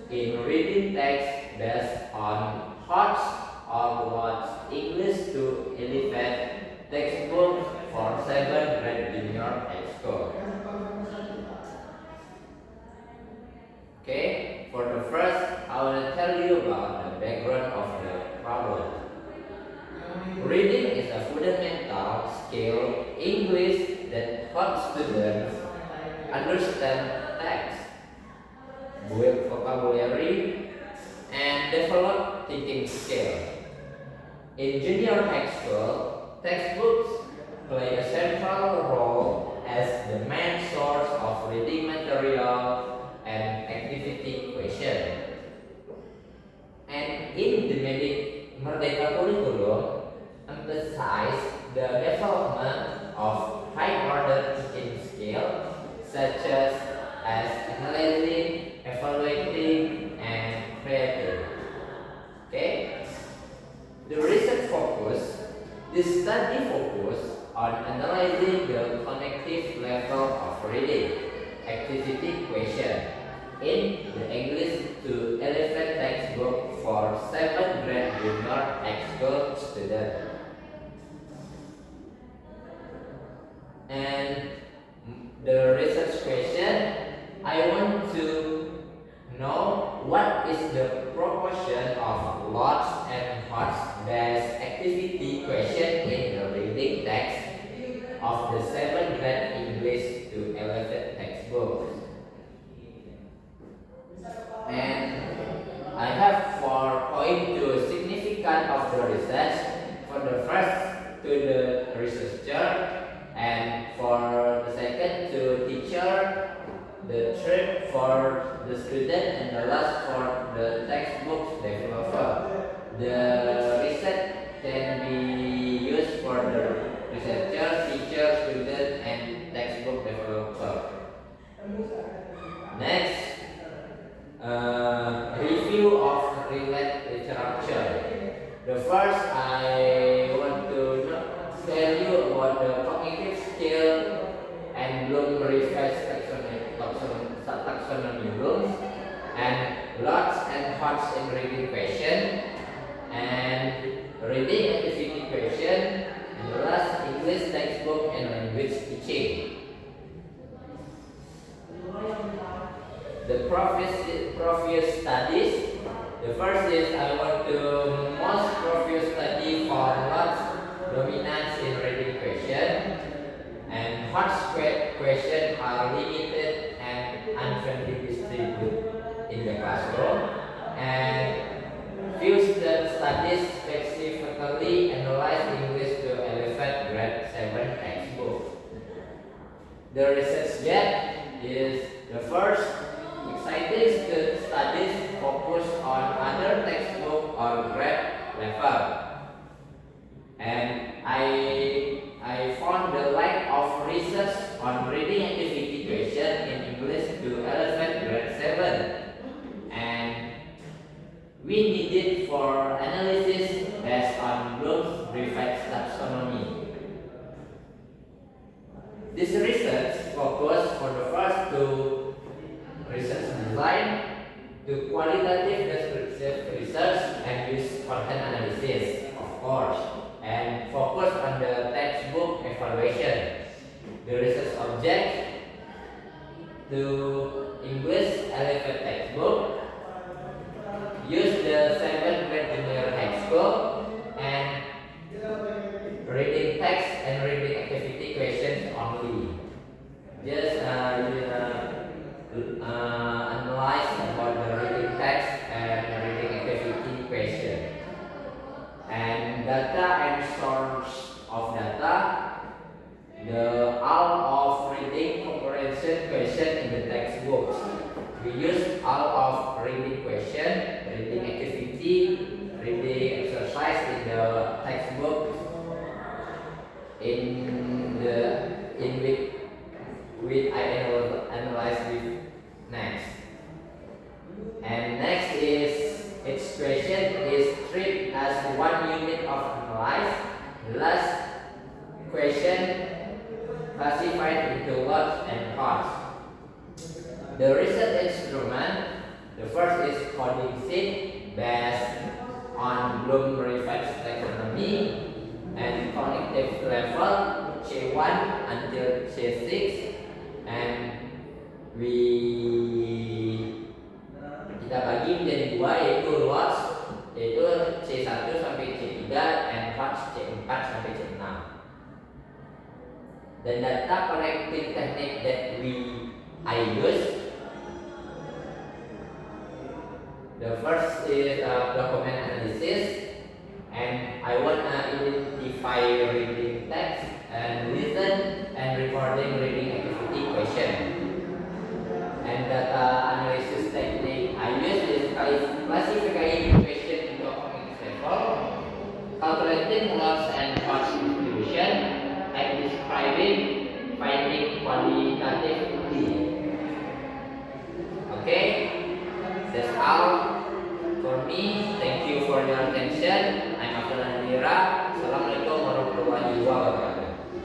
in reading text based on Hodge or Lott's English to 11 textbook for 7th grade junior high school. Okay, for the first, I will tell you about the background of the problem. Reading is a fundamental skill English that helps students understand text, build vocabulary, and develop thinking skills. In junior high school, textbooks play a central role as the main source of reading material and activity question. And in the Merdeka curriculum, emphasize the development of high-order thinking skills such as analyzing, evaluating, and creating. Okay? The study focus on analyzing the cognitive level of reading activity question in the English to 11 textbook for 7th grade junior high school students. And the research question, I want to know what is the proportion of Lott's and Hodge based activity question in the reading text of the 7th grade English to 11 textbooks. And I have 4 points to significance of the research. For the first, to the researcher, and for the second, to teacher, the third for the student, and the last for the textbook developer. The research can be used for the researcher, teacher, student, and textbook developer. Next, review of related literature. The first, I want to tell you about the cognitive skill and Bloom revised taxonomy Bloom, and Lott's and Hodge in reading question, and reading activity question, and the last English textbook and language teaching. The previous studies. The first is I want to most previous study for Lott's dominance in reading question, and Hodge question are limited and unfriendly distributed in the classroom, and few studies specifically analyze English to 11th grade 7 textbook. The research gap is the first, exciting studies focus on other textbook or grade level, and I found the lack of research on reading activity question in English to 11th grade 7, and we needed for analysis based on Bloom's revised taxonomy. This research focused for the first to research design, to qualitative descriptive research, and use content analysis, of course, and focus on the textbook evaluation. The research object to English 11 textbook, use the 7th grade junior high school, and reading text and reading activity questions only. Just analyze about the reading text and reading activity question, and data and source of data, the all of reading comprehension question in the textbooks. We use all of reading question, reading activity, reading exercise in the textbook with I analyze with next. And next is its question is treated as one unit of analyze. Last question classified into Lott's and Hodge. The research instrument, the first is visit based on Bloom revised taxonomy and cognitive level C1 until C6, and kita bagi menjadi dua, yaitu RWAS yaitu C1 sampai C3 and HOTS C4 sampai C6. The data collecting technique that I use, the first is document analysis, and I want to identify reading text and listen and recording reading activity question. And data analysis technique I use is classifying question into cognitive level, calculating loss and cost distribution, and describing finding qualitatively. Okay, that's all for me. Thank you for your attention. I'm Abdul Andira.